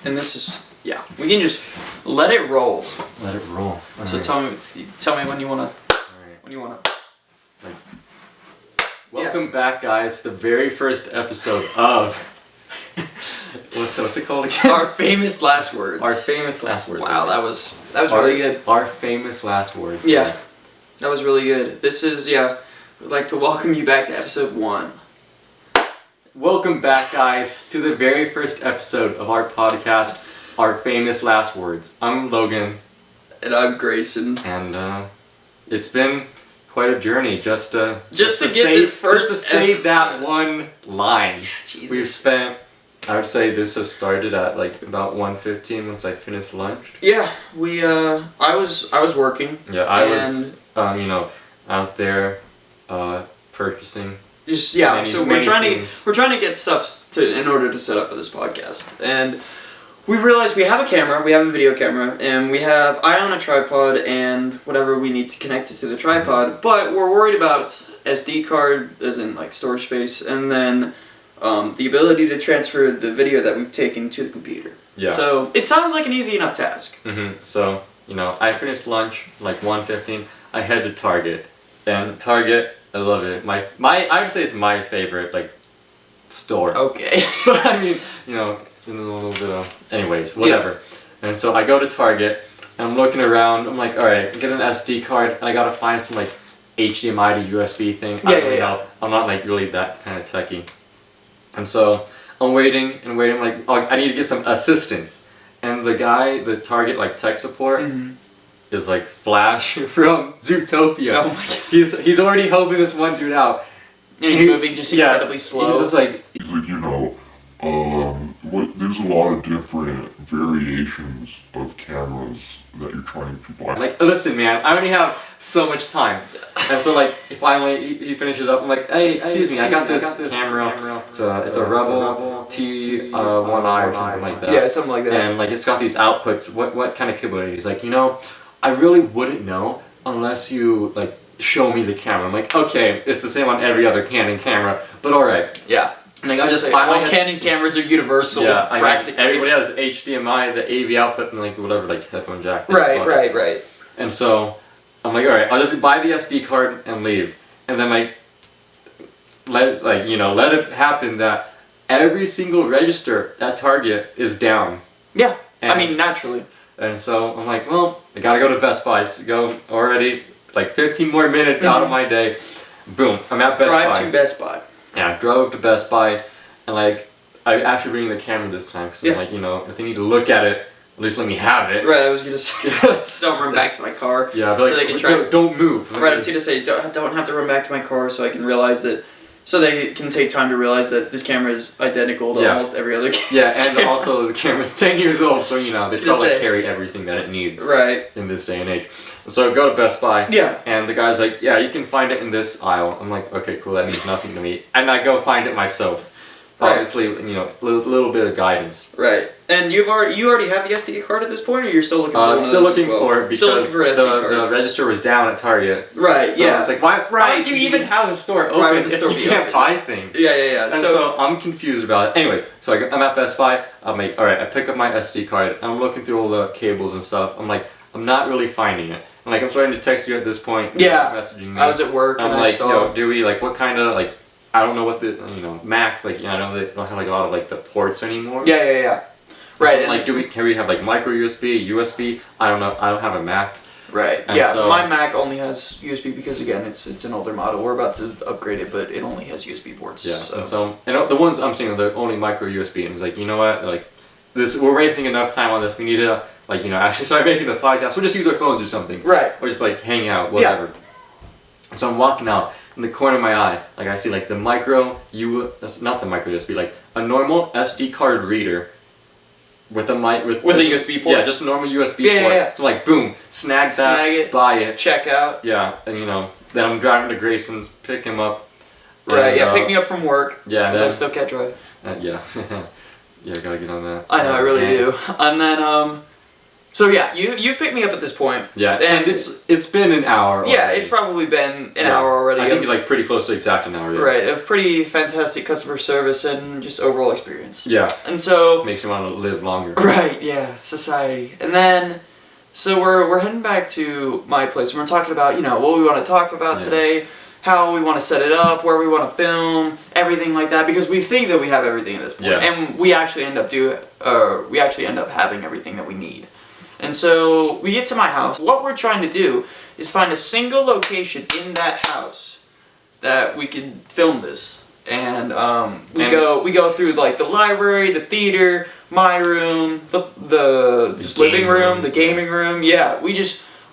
And this is, yeah, we can just let it roll. Let it roll. All So right. tell me when you wanna. All right. When you wanna. Welcome back, guys, to the very first episode of what's it called again? Our famous last words. Our famous last words. Wow, that was really good. Our famous last words. Yeah, that was really good. This is we'd like to welcome you back to episode 1. Welcome back, guys, to the very first episode of our podcast, Our Famous Last Words. I'm Logan. And I'm Grayson. And it's been quite a journey just to say that one line. Jesus. We've spent, I would say this has started at like about 1:15 once I finished lunch. Yeah, I was working. Yeah, I was out there purchasing. So we're trying things. to get stuff in order to set up for this podcast, and we realized we have a camera, we have a video camera, and I own a tripod and whatever we need to connect it to the tripod, but we're worried about SD card, as in like storage space, and then the ability to transfer the video that we've taken to the computer. Yeah. So it sounds like an easy enough task. So, I finished lunch like 1:15. I head to Target, and Target, I love it. I would say it's my favorite like store. Okay. But I mean, in a little bit of... Anyways, whatever. Yeah. And so I go to Target, and I'm looking around, I'm like, alright, get an SD card, and I gotta find some like HDMI to USB thing. I don't really know. I'm not like really that kind of techie. And so I'm waiting, I'm like, oh, I need to get some assistance. And the Target like tech support is like Flash from Zootopia. Oh my god. He's already helping this one dude out. And he's moving just incredibly slow. He's just like... there's a lot of different variations of cameras that you're trying to buy. Like, listen, man, I only have so much time. And so, like, finally he finishes up. I'm like, hey, excuse me, I got this camera. It's a Rebel T1i or something like that. Yeah, something like that. And like, it's got these outputs. What kind of capability? He's like, I really wouldn't know unless you like show me the camera. I'm like, okay, it's the same on every other Canon camera, but all right. Yeah. And all Canon cameras are universal. Yeah, practically. Everybody has HDMI, the AV output, and like whatever, like headphone jack. Right. And so I'm like, all right, I'll just buy the SD card and leave. And then let it happen that every single register at Target is down. Yeah, naturally. And so I'm like, well, I gotta go to Best Buy. So go already, like 15 more minutes out of my day. Boom, I'm at Best Buy. Drive to Best Buy. Yeah, I drove to Best Buy, and like, I actually bring the camera this time, because I'm like, if they need to look at it, at least let me have it. Right, I was gonna say, don't run back to my car. Yeah, but so they can don't move. Right, I was gonna say, don't have to run back to my car so I can realize that, so they can take time to realize that this camera is identical to almost every other camera. Yeah, and also the camera's 10 years old, so they probably carry everything that it needs. Right. In this day and age. So I go to Best Buy. Yeah. And the guy's like, yeah, you can find it in this aisle. I'm like, okay, cool, that means nothing to me. And I go find it myself. Right. Obviously, little bit of guidance. Right. And you already have the SD card at this point, or you're still looking for one? Still looking for it because the register was down at Target. Right. So I was like, why do you even have the store open if you can't buy things? Yeah. And so I'm confused about it. Anyways, so I'm at Best Buy. I'm like, all right, I pick up my SD card. And I'm looking through all the cables and stuff. I'm like, I'm not really finding it. I'm like, I'm starting to text you at this point. Yeah. Messaging me. I was at work I'm and like, I saw. Dewey, like, what kind of like. I don't know what the Macs like. I know they don't have like a lot of like the ports anymore. Yeah. Right. So, like, can we have like micro USB? I don't know. I don't have a Mac. Right. And so, my Mac only has USB because again, it's an older model. We're about to upgrade it, but it only has USB ports. Yeah. So the ones I'm seeing are the only micro USB, and it's like, you know what? Like, we're wasting enough time on this. We need to actually start making the podcast. We'll just use our phones or something. Right. Or just like hang out, whatever. Yeah. So I'm walking out. In the corner of my eye, like I see like the not the micro USB, like a normal SD card reader with a USB port. Yeah, just a normal USB port. Yeah. So like boom, snag it, buy it, check out. Yeah, and then I'm driving to Grayson's, pick him up. Right. And, pick me up from work. Yeah. Because I still can't drive. Yeah. Yeah, I gotta get on that. I know, I really do. And then So yeah, you've picked me up at this point. Yeah, and it's been an hour. Yeah, already. it's probably been an hour already. I think it's like pretty close to exact an hour. Yeah. Right, of pretty fantastic customer service and just overall experience. Yeah. And so Makes you want to live longer. right, yeah, society. And then so we're heading back to my place and we're talking about, what we want to talk about today, how we want to set it up, where we want to film, everything like that, because we think that we have everything at this point. Yeah. And we actually end up having everything that we need. And so we get to my house. What we're trying to do is find a single location in that house that we can film this. And we go through like the library, the theater, my room, the just living room, the gaming room. Yeah, we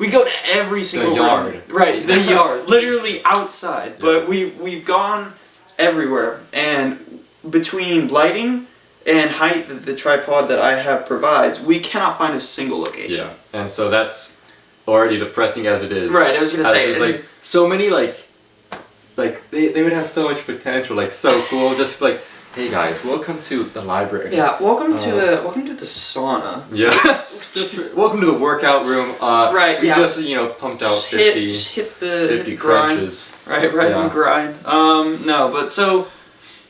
go to every single yard. room. Right, the yard, literally outside. But we've gone everywhere, and between lighting and height that the tripod that I have provides, we cannot find a single location. Yeah, and so that's already depressing as it is. Right, I was gonna say, there's like so many like they would have so much potential, like so cool. Just like, hey guys, welcome to the library. Yeah, welcome to the sauna. Yeah, welcome to the workout room. Right, we yeah. just pumped out 50 hit the crunches. Grind. Right, rise and grind. No, but so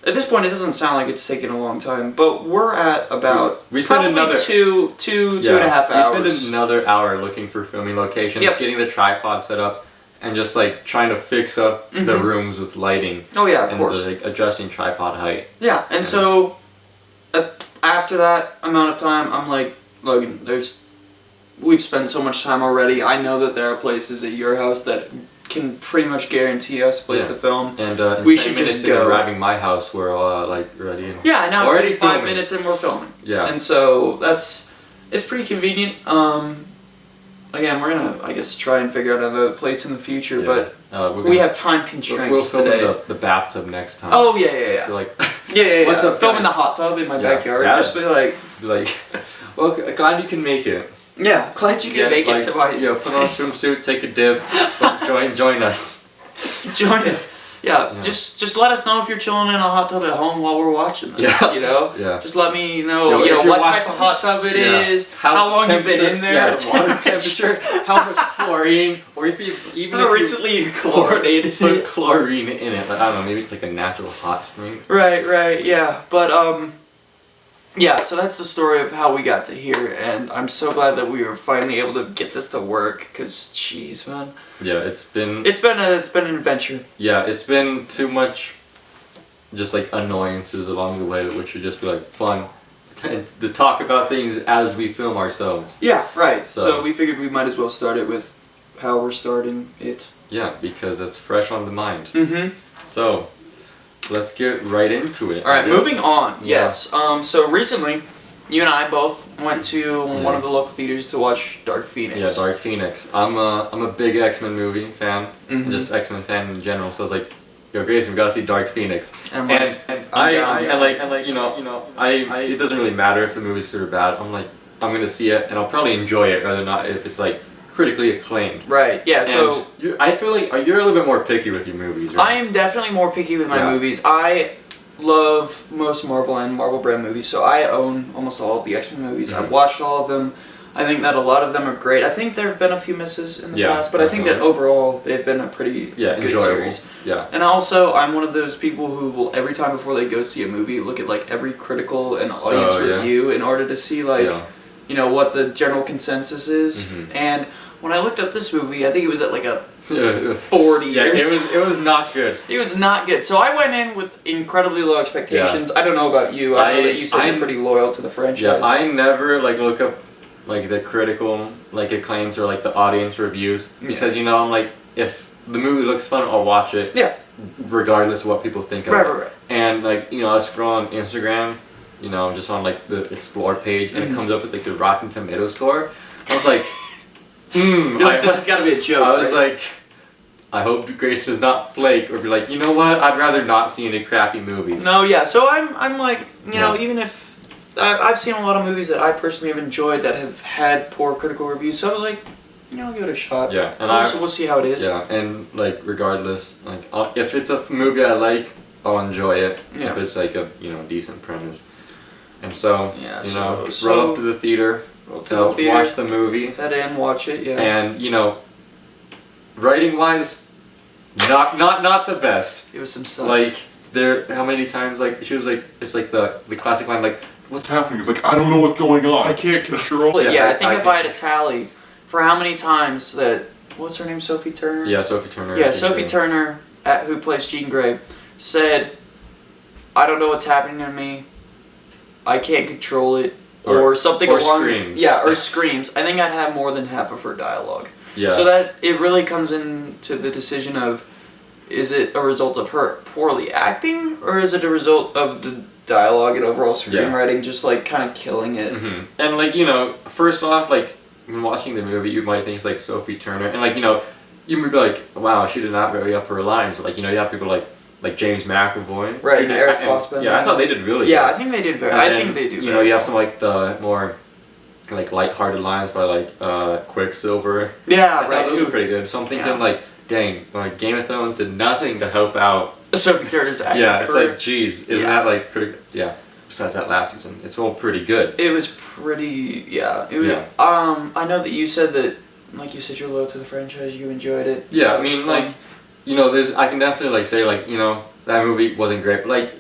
at this point it doesn't sound like it's taken a long time, but we're at about we spent another two and a half hours. We spent another hour looking for filming locations, getting the tripod set up, and just like trying to fix up the rooms with lighting. Oh yeah, of course. And adjusting tripod height. Yeah, and so after that amount of time, I'm like, Logan, we've spent so much time already. I know that there are places at your house that can pretty much guarantee us a place to film. And we should just go. Arriving my house, we're all like ready. And yeah, now already it's 5 minutes and we're filming. Yeah. And so it's pretty convenient. Again, we're gonna, I guess, try and figure out another place in the future, but we have time constraints we'll film today. the bathtub next time. Oh yeah. Just be like, yeah. What's up, Film in guys? the hot tub in my backyard. Yeah. Just be like, well, glad you can make it. yeah, glad you can make it to my. Put on a swimsuit, take a dip, join us. Join us. Yeah, just let us know if you're chilling in a hot tub at home while we're watching this. Yeah. Yeah. Just let me know, if what type of hot tub it is, how long you've been in there, the water temperature, how much chlorine, or if you how recently you chlorinated put it. chlorine in it. Like, I don't know, maybe it's like a natural hot spring. Right, yeah. But yeah, so that's the story of how we got to here, and I'm so glad that we were finally able to get this to work. Cause, jeez, man. Yeah, it's been an adventure. Yeah, it's been too much, just like annoyances along the way, which should just be like fun to talk about things as we film ourselves. Yeah, right. So So we figured we might as well start it with how we're starting it. Yeah, because it's fresh on the mind. Mm-hmm. So, let's get right into it. All right, moving on. Yeah. Yes. So recently, you and I both went to one of the local theaters to watch Dark Phoenix. Yeah, Dark Phoenix. I'm a big X-Men movie fan, Mhm. just X-Men fan in general. So I was like, yo, Grayson, we gotta see Dark Phoenix. And it doesn't really matter if the movie's good or bad. I'm gonna see it, and I'll probably enjoy it, rather not if it's like critically acclaimed. Right. Yeah. So I feel like you're a little bit more picky with your movies, right? I am definitely more picky with my movies. I love most Marvel and Marvel brand movies, so I own almost all of the X-Men movies. Mm-hmm. I've watched all of them. I think that a lot of them are great. I think there have been a few misses in the past, but I think that overall they've been a pretty good enjoyable series. Yeah. And also, I'm one of those people who will, every time before they go see a movie, look at like every critical and audience review in order to see what the general consensus is. Mm-hmm. And when I looked up this movie, I think it was at like a 40 years. It was not good. It was not good. So I went in with incredibly low expectations. I don't know about you. I know that you said you're pretty loyal to the franchise. Yeah, I never look up like the critical acclaims or like the audience reviews because I'm like, if the movie looks fun, I'll watch it. Yeah. Regardless of what people think of it. Right. And I scroll on Instagram, just on like the explore page, and it comes up with like the Rotten Tomato score. I was like, this has got to be a joke. I was like, I hope Grayson does not flake or be like, you know what? I'd rather not see any crappy movies. No, yeah. So I'm like, even if I've seen a lot of movies that I personally have enjoyed that have had poor critical reviews, so I was like, I'll give it a shot. Yeah, and we'll see how it is. Yeah, and regardless, if it's a movie I like, I'll enjoy it. Yeah. If it's like a decent premise. And so, Yeah, you know, so- roll up to the theater, Roll to the theater. watch the movie, Head in, watch it. Yeah. and you know, writing wise, not the best. It was some sus. Like there, how many times like she was like, it's like the classic line like, What's happening? It's like, I don't know what's going on. I can't control it. yeah, I- I think I if think- I had a tally for how many times that what's her name, Sophie Turner? yeah, Sophie Turner. Yeah, Sophie Turner, who plays Jean Grey, said, "I don't know what's happening to me. I can't control it," or something or along. screams. Yeah, or screams. I think I'd have more than half of her dialogue. Yeah. So that it really comes into the decision of, is it a result of her poorly acting, or is it a result of the dialogue and overall screenwriting just like kind of killing it? And like, you know, first off, like when watching the movie, you might think it's like Sophie Turner, and like, you know, you might be like, wow, she did not vary up her lines, but like, you know, you have people like James McAvoy, Right, who and did- Eric Fossbender. Yeah, I thought they did really Yeah, good. I think they did very. And I then, think they do. You know, very you have well. some like the more like lighthearted lines by like Quicksilver. Yeah, I thought right. those were pretty good. So I'm thinking like, dang, like Game of Thrones did nothing to help out. Sophie Turner's acting Yeah, it's career. like, geez, isn't Yeah. that like pretty? Yeah. Besides that last season, it's all pretty good. It was pretty, yeah. It was, Yeah. I know that you said that, like you said, you're loyal to the franchise. You enjoyed it. Yeah, Thought I it was mean, fun. like, you know, I can definitely like say like, you know, that movie wasn't great, but like,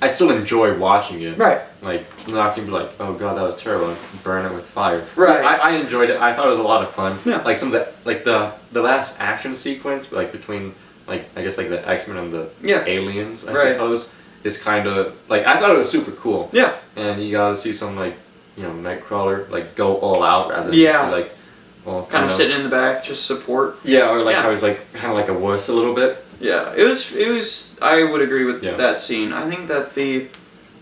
I still enjoy watching it. right, Like, I'm not gonna be like, oh god, that was terrible, and burn it with fire. right. I enjoyed it. I thought it was a lot of fun. Yeah. Like some of the like the last action sequence, like between like I guess like the X-Men and the Yeah. aliens, I Right. suppose, is kind of like I thought it was super cool. Yeah. And you gotta see some like, you know, Nightcrawler like go all out rather than Yeah. just be like, well, Kind of sitting in the back, just support. Yeah, or like Yeah. how he's like kind of like a wuss a little bit. Yeah, it was. I would agree with Yeah. that scene. I think that the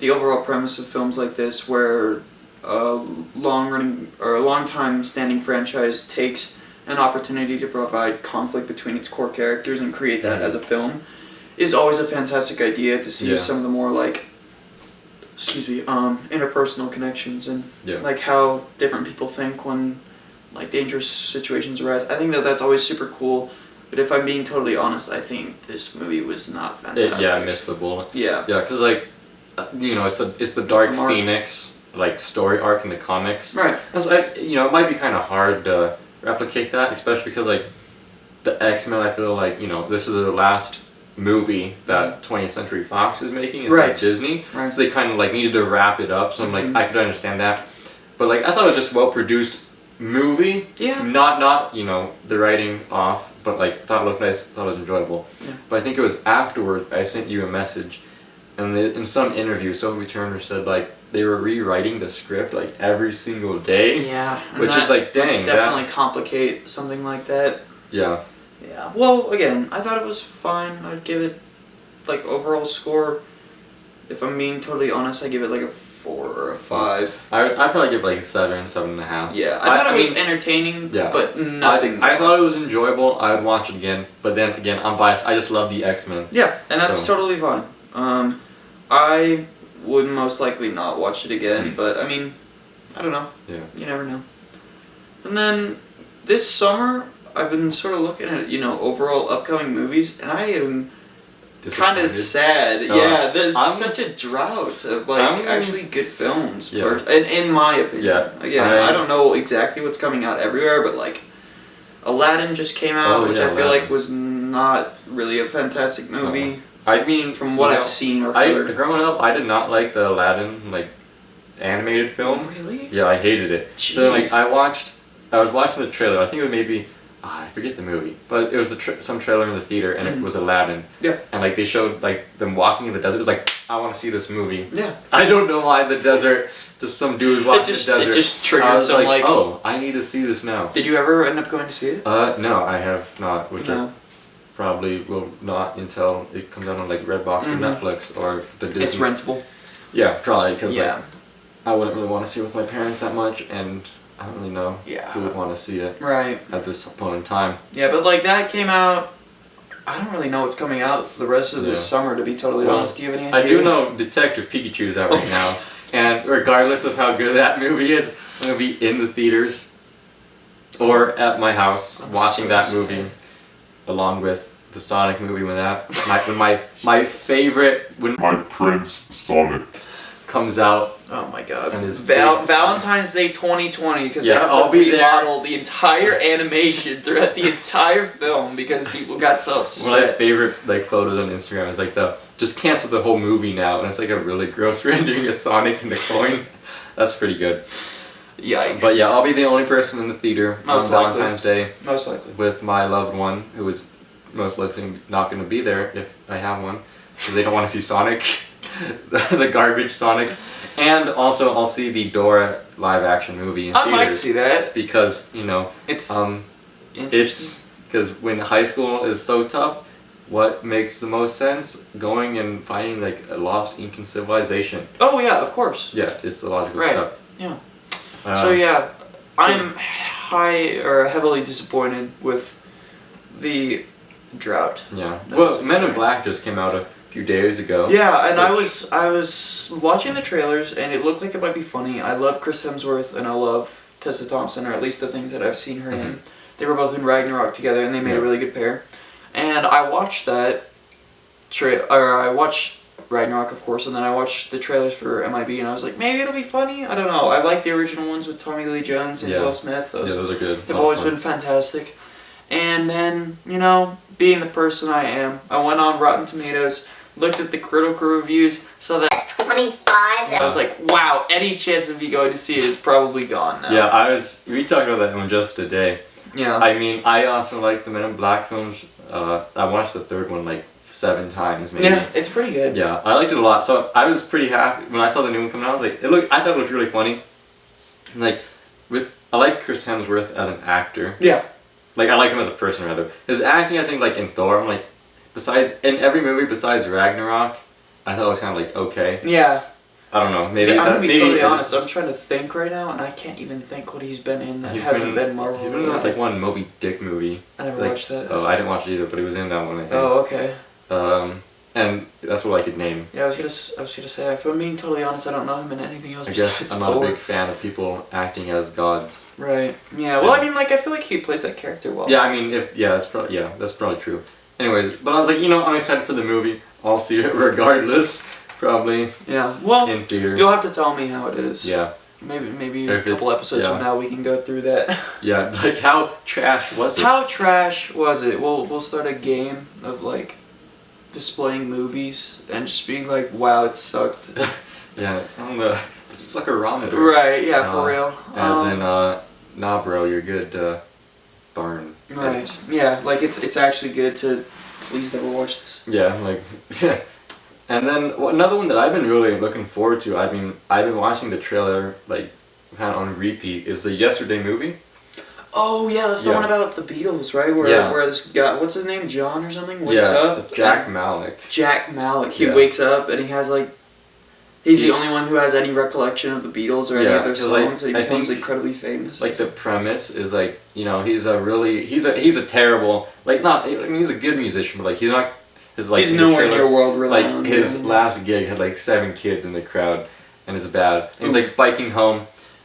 overall premise of films like this, where a long running or a long time standing franchise takes an opportunity to provide conflict between its core characters and create that as a film, is always a fantastic idea to see Yeah. some of the more like, interpersonal connections and Yeah. like how different people think when like dangerous situations arise. I think that that's always super cool. But if I'm being totally honest, I think this movie was not fantastic. Yeah, I missed the bullet. Yeah. Yeah, because like, you know, it's the Dark the mark. Phoenix like story arc in the comics. Right. And so you know, it might be kind of hard to replicate that, especially because like the X-Men, I feel like, you know, this is the last movie that 20th Century Fox is making instead Right. of Disney. Right. So they kind of like needed to wrap it up. So I'm like, I could understand that. But like, I thought it was just well produced movie. Yeah. Not you know, the writing off, but like thought it looked nice, thought it was enjoyable. Yeah. But I think it was afterwards I sent you a message, and in some interview, Sophie Turner said like they were rewriting the script like every single day. Yeah. and Which is that like, dang, would definitely complicate something like that. Yeah. Yeah. Well, again, I thought it was fine. I'd give it, like, overall score. If I'm being totally honest, I give it like a 4 or a 5. I'd probably give like 7.5. Yeah. I thought it was mean, entertaining, yeah. but nothing. I thought it was enjoyable. I would watch it again, but then again, I'm biased. I just love the X-Men. Yeah, and that's So- totally fine. I would most likely not watch it again, but I mean, I don't know. Yeah. You never know. And then this summer, I've been sort of looking at, overall upcoming movies, and I am kind of Disappointed. sad. Oh, Yeah, there's I'm- such a drought of I'm- actually good films. Yeah. In my opinion. Yeah. Again, I don't know exactly what's coming out everywhere, but like Aladdin just came out, Oh, which yeah, I feel Aladdin. like was not really a fantastic movie I mean, from what you I've know, seen or heard. growing up, I did not like the Aladdin like animated film. Really? Yeah, I hated it. So like Jeez. I was watching the trailer. I think it was maybe I forget the movie, but it was some trailer in the theater, and it was Aladdin. Yeah. And like they showed like them walking in the desert. It was like, I want to see this movie. Yeah. I don't know why the desert. Just some dude walking It just the desert. I triggered was some like, like. oh, I need to see this now. Did you ever end up going to see it? No, I have not. Which I No. probably will not until it comes out on like Redbox or Netflix or the Disney. It's rentable. Yeah, probably because Yeah. like, I wouldn't really want to see it with my parents that much, and I don't really know Yeah. who would want to see it Right. at this point in time. Yeah, but like that came out. I don't really know what's coming out the rest of this Yeah. summer. To be totally Well, honest, do you have any I idea? do know Detective Pikachu is out right now, and regardless of how good that movie is, I'm gonna be in the theaters or at my house I'm watching so that sad. movie, along with the Sonic movie when my favorite when My Prince Sonic. comes out. Oh my god. And his Valentine's Day 2020, because Yeah, they have I'll to be there. remodel the entire animation throughout the entire film because people got so upset. One of my favorite like photos on Instagram is like the just cancel the whole movie now, and it's like a really gross rendering of Sonic and the coin. That's pretty good. Yikes. But yeah, I'll be the only person in the theater Most on likely. Valentine's Day Most likely. with my loved one, who is most likely not going to be there if I have one, because they don't want to see Sonic, the garbage Sonic. And also, I'll see the Dora live-action movie in I theaters. might see that. Because, you know, It's interesting. it's because when high school is so tough, what makes the most sense? Going and finding like a lost ancient civilization. Oh yeah, of course. Yeah, it's the logical Right. step. Yeah. Uh, So yeah, I'm heavily disappointed with the drought. Yeah. That Well, was Men in great. Black just came out a few days ago. Yeah, and Which- I was watching the trailers and it looked like it might be funny. I love Chris Hemsworth and I love Tessa Thompson, or at least the things that I've seen her in. They were both in Ragnarok together and they made a Yeah. really good pair. And I watched that I watched Ragnarok, of course, and then I watched the trailers for MIB and I was like, maybe it'll be funny. I don't know. I like the original ones with Tommy Lee Jones and Yeah. Will Smith. Yeah, those are good. They've always been fantastic. And then, you know, being the person I am, I went on Rotten Tomatoes, looked at the critical reviews, saw that 25. I was like, wow, any chance of me going to see it is probably gone now. Yeah, we talked about that one just today. Yeah. I mean, I also like the Men in Black films. I watched the third one like 7 times maybe. Yeah, it's pretty good. Yeah, I liked it a lot. So I was pretty happy when I saw the new one coming out. I was like, I thought it looked really funny. And, like, I like Chris Hemsworth as an actor. Yeah. Like, I like him as a person rather. His acting, I think, like in Thor, I'm like, in every movie besides Ragnarok, I thought it was kind of like okay. Yeah. I don't know. Maybe I'm gonna be maybe totally I honest. just- I'm trying to think right now, and I can't even think what he's been in that He's hasn't been Marvel. He's been in that, like one Moby Dick movie. I never like, watched that. Oh, I didn't watch it either, but he was in that one, I think. Oh, okay. And that's what I could name. Yeah, I was gonna say. If I'm being totally honest, I don't know him in anything else I besides guess I'm not Thor. a big fan of people acting as gods. Right. Yeah. Well, I mean, like, I feel like he plays that character well. Yeah, I mean, that's probably true. Anyways, but I was like, I'm excited for the movie. I'll see it regardless, probably Yeah. Well, in theaters. you'll have to tell me how it is. Yeah, Maybe If a couple episodes yeah. from now we can go through that. yeah. Like, how trash was it? How trash was it? We'll start a game of like displaying movies and just being like, wow, it sucked. Yeah, on the suckerometer. Right. Yeah. For Uh, real. As in, nah, bro, you're good. Burn. Right. Yeah. Like it's actually good to. Please never watch this. Yeah, like, and then another one that I've been really looking forward to. I've been watching the trailer like kind of on repeat. Is the Yesterday movie? Oh yeah, that's the Yeah. one about the Beatles, right? Where Yeah. where this guy, what's his name, John or something, wakes Yeah, up. Jack and- Malik. Jack Malik. He Yeah. wakes up and he has like. He's the Yeah. only one who has any recollection of the Beatles or any Yeah, of their 'cause, like, songs, and he I becomes think- incredibly famous. Like the premise is like he's a terrible he's a good musician, but like he's not his like he's in the nowhere trailer, near world like renowned. his yeah. last gig had like 7 kids in the crowd, and it's bad. And he's Oof. like biking home.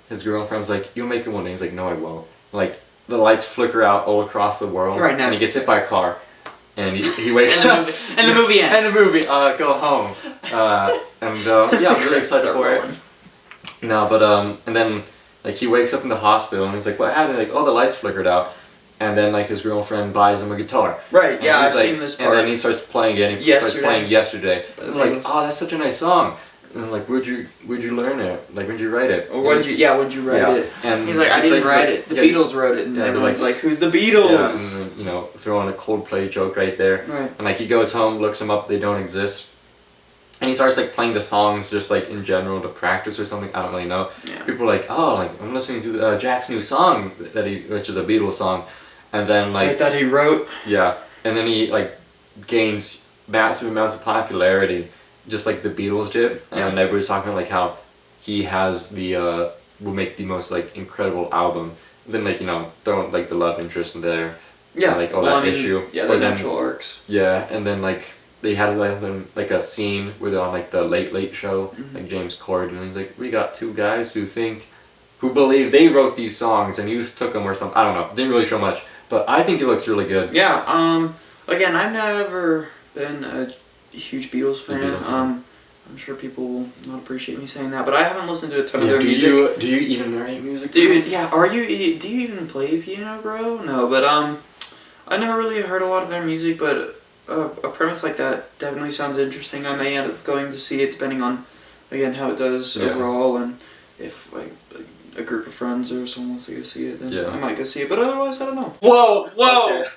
His girlfriend's like, "You'll make it one day." He's like, "No, I won't." Like the lights flicker out all across the world, Right now. and he gets hit by a car, and he wakes And the up. movie- and the movie ends. And the movie, go home. Yeah, I'm really excited Start for it. rolling. No, but and then like he wakes up in the hospital and he's like, "What happened?" Like, "Oh, the lights flickered out." And then like his girlfriend buys him a guitar. Right. And Yeah, he's I've like- seen this part. And then he starts playing it. And he starts Yesterday. playing Yesterday. By the And I'm like, Beatles. "Oh, that's such a nice song." And I'm like, "Where'd you learn it? Like, when'd you write it?" Or when'd you write Yeah. it? And He's like, I it's didn't he's write like- it. The yeah, Beatles wrote it, and yeah, they're everyone's like- like, who's the Yeah, Beatles? and then, throwing a Coldplay joke right there. Right. And like he goes home, looks them up, they don't exist. And he starts like playing the songs just like in general to practice or something. I don't really know. Yeah. People are like, "Oh, like I'm listening to Jack's new song which is a Beatles song," and then Like like that he wrote. yeah, and then he like gains massive amounts of popularity, just like the Beatles did. And Yeah. then everybody's talking like how he has will make the most like incredible album. And then like throwing like the love interest in there. Yeah. Like, oh, well, that I mean, issue. Yeah, Or the then- natural arcs. Yeah, and then like they had like a scene where they're on like the Late Late Show, Mhm. like James Corden, and he's like, "We got 2 guys who believe they wrote these songs and you took them or something." I don't know. Didn't really show much, but I think it looks really good. Yeah. Again, I've never been a huge Beatles fan. Beatles fan. I'm sure people will not appreciate me saying that, but I haven't listened to a ton of Yeah, their music. do you even write music? Dude, yeah, do you even play piano, bro? No, but I never really heard a lot of their music, but a premise like that definitely sounds interesting. I may end up going to see it depending on, again, how it does overall, and if like a group of friends or someone wants to go see it, then I might go see it. But otherwise, I don't know. Whoa! Okay.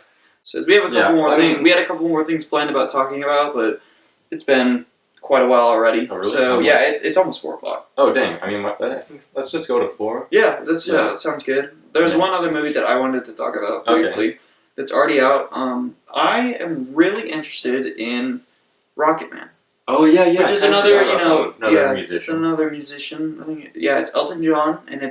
So we have a couple more things. We had a couple more things planned about talking about, but it's been quite a while already. Oh, really? So yeah, it's almost 4:00. Oh dang! I mean, let's just go to 4. Yeah, that sounds good. There's one other movie that I wanted to talk about briefly that's already out. I am really interested in Rocketman. Oh yeah. Which is another musician. It's another musician. I think it's Elton John, and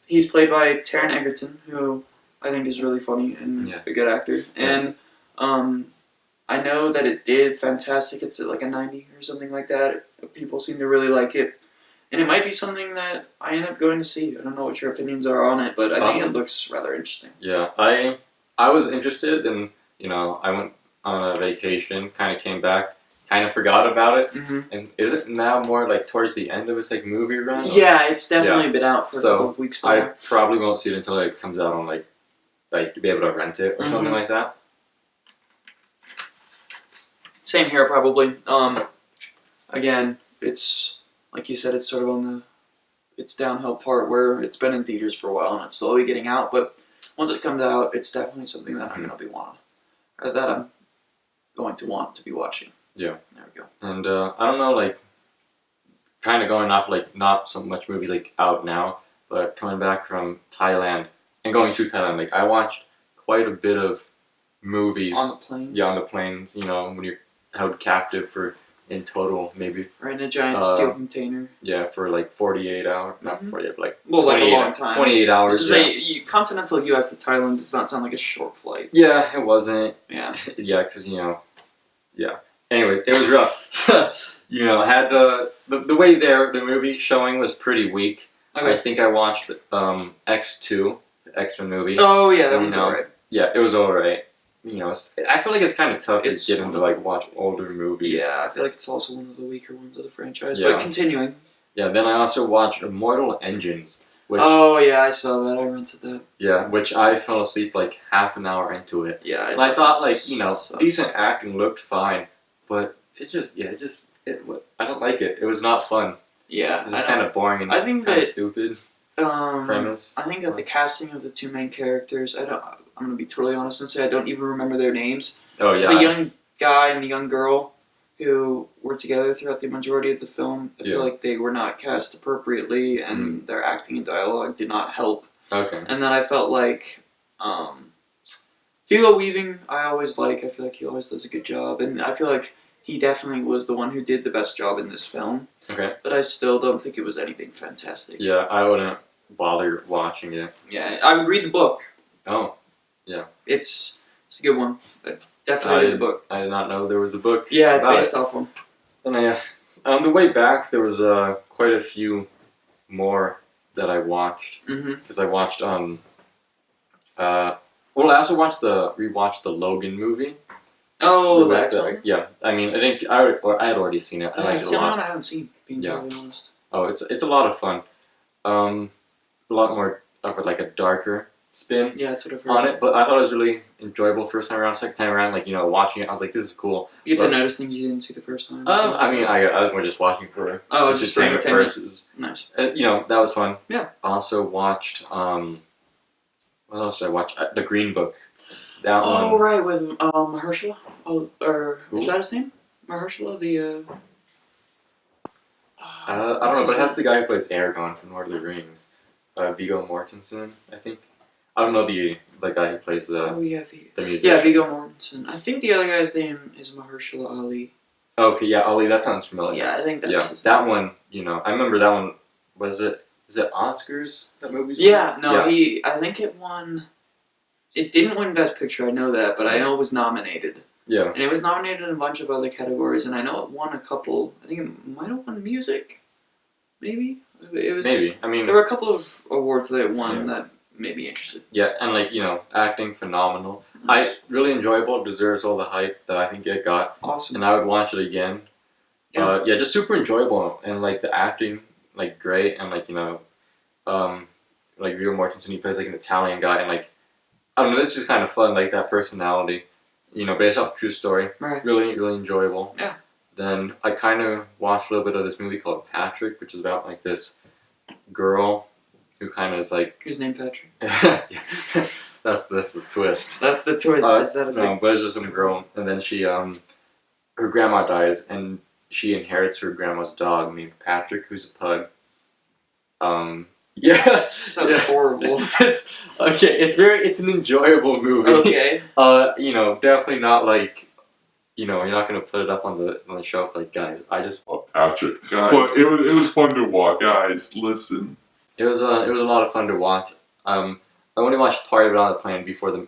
he's played by Taron Egerton, who I think is really funny and a good actor. And I know that it did fantastic. It's like a 90 or something like that. People seem to really like it. And it might be something that I end up going to see. I don't know what your opinions are on it, but I think it looks rather interesting. Yeah, I was interested, and I went on a vacation, kind of came back, kind of forgot about it. Mm-hmm. And is it now more like towards the end of its like movie run? Yeah, it's definitely been out for a couple of weeks. I probably won't see it until it comes out on like to be able to rent it or something like that. Same here, probably. Again, it's like you said, it's sort of on its downhill part where it's been in theaters for a while and it's slowly getting out. But once it comes out, it's definitely something that I'm going to want to be watching. Yeah. There we go. And I don't know, like, kind of going off like not so much movies like out now, but coming back from Thailand and going to Thailand, like I watched quite a bit of movies on the planes. Yeah, on the planes. When you're held captive for in total maybe right in a giant steel container. Yeah, for like 48 hours, not 48, but like like a long time. 28 hours. Continental U.S. to Thailand does not sound like a short flight. Yeah, it wasn't. Yeah. Yeah, because Anyways, it was rough. I had the way the movie showing was pretty weak. Okay. I think I watched X2, the X-Men movie. Oh yeah, that one's alright. Yeah, it was alright. I feel like it's kind of tough to get into like watch older movies. Yeah, I feel like it's also one of the weaker ones of the franchise. Yeah. But continuing. Yeah, then I also watched Immortal Engines. Which, I saw that. I rented that. Yeah, which I fell asleep like half an hour into it. Yeah, and I thought decent acting looked fine, but it's just I don't like it. It was not fun. Yeah, it's just kind of boring and kind of stupid. Premise. I think that the casting of the two main characters, I'm gonna be totally honest and say I don't even remember their names. Oh yeah. The young guy and the young girl who were together throughout the majority of the film, I feel like they were not cast appropriately, and their acting and dialogue did not help. Okay. And then I felt like Hugo Weaving, I feel like he always does a good job, and I feel like he definitely was the one who did the best job in this film. Okay. But I still don't think it was anything fantastic. Yeah, I wouldn't bother watching it. Yeah, I would read the book. Oh, yeah. It's a good one. I definitely read the book. I did not know there was a book. Yeah, it's based off one. And on the way back, there was quite a few more that I watched. Because I watched I also rewatched the Logan movie. Oh, that one? Yeah, I mean, I think I had already seen it. I liked it a lot. It's the only one I haven't seen, being totally honest. Oh, it's a lot of fun. A lot more of like a darker spin. Yeah, that's what I've heard on it, but I thought it was really enjoyable first time around. Second time around, watching it, I was like, this is cool. You get to notice things you didn't see the first time. I mean, I was more just watching for just entertainment. Nice. That was fun. Yeah. I also watched what else did I watch? The Green Book. That one. Right, with Mahershala. Is that his name? Mahershala, the. I don't know, but it has the guy who plays Aragorn from Lord of the Rings, Viggo Mortensen, I think. I don't know the guy who plays the musician. Yeah, Viggo Mortensen. I think the other guy's name is Mahershala Ali. Okay, yeah, Ali. That sounds familiar. Yeah, I think that's his that name. One. I remember that one. Is it Oscars? That movie's Yeah, no, yeah. I think it won. It didn't win Best Picture. I know that, but I know it was nominated. Yeah. And it was nominated in a bunch of other categories, and I know it won a couple. I think it might have won music. Maybe it was. Maybe I mean there were a couple of awards that it won that made me interested. Yeah, and acting phenomenal. Nice. Really enjoyable. Deserves all the hype that I think it got. Awesome. And I would watch it again. Yeah, just super enjoyable, and like the acting, like great, and like like Viggo Mortensen, he plays like an Italian guy, and like I don't know, it's just kind of fun, like that personality, based off a true story. Right. Really, really enjoyable. Yeah. Then I kind of watched a little bit of this movie called Patrick, which is about like this girl who kind of is like. Who's named Patrick? That's the twist. That's the twist. But it's just some girl, and then she her grandma dies, and she inherits her grandma's dog named Patrick, who's a pug. Yeah, Sounds horrible. It's okay. It's an enjoyable movie. Okay. Definitely not like. You're not gonna put it up on the shelf like, guys. I just. Patrick. Guys. But it was fun to watch. Guys, listen. It was a lot of fun to watch. I only watched part of it on the plane before the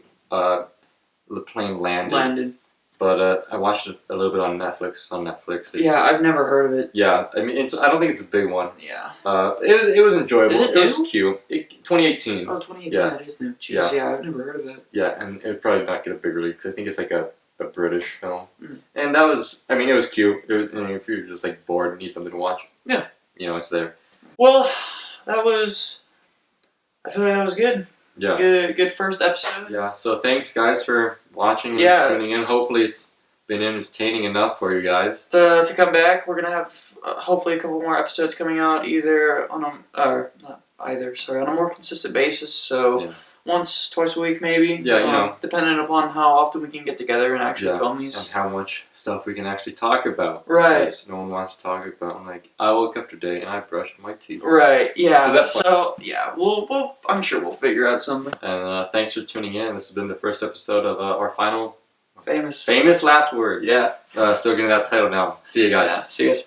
plane landed. But I watched it a little bit on Netflix. Yeah, I've never heard of it. Yeah, I mean, I don't think it's a big one. Yeah. It was enjoyable. Is it was new? cute. 2018. Oh, 2018, Yeah. that is new. Jeez, yeah, I've never heard of that. Yeah, and it would probably not get a big release because I think it's like a British film. Mm. And that was, I mean, it was cute. If you're just like bored and need something to watch, Yeah. It's there. Well, I feel like that was good. Yeah. Good first episode. Yeah, so thanks guys for watching and Yeah. tuning in. Hopefully it's been entertaining enough for you guys. To come back, we're gonna have hopefully a couple more episodes coming out either on a more consistent basis. So Yeah. once, twice a week maybe. Yeah, depending upon how often we can get together and actually film And these. how much stuff we can actually talk about. Right. Because no one wants to talk about. I'm like, I woke up today and I brushed my teeth. Right. Yeah. 'Cause that's So yeah, we'll I'm sure we'll figure out something. And thanks for tuning in. This has been the first episode of our Famous. famous last words. Yeah. Still getting that title now. See you guys. Yeah. See you guys.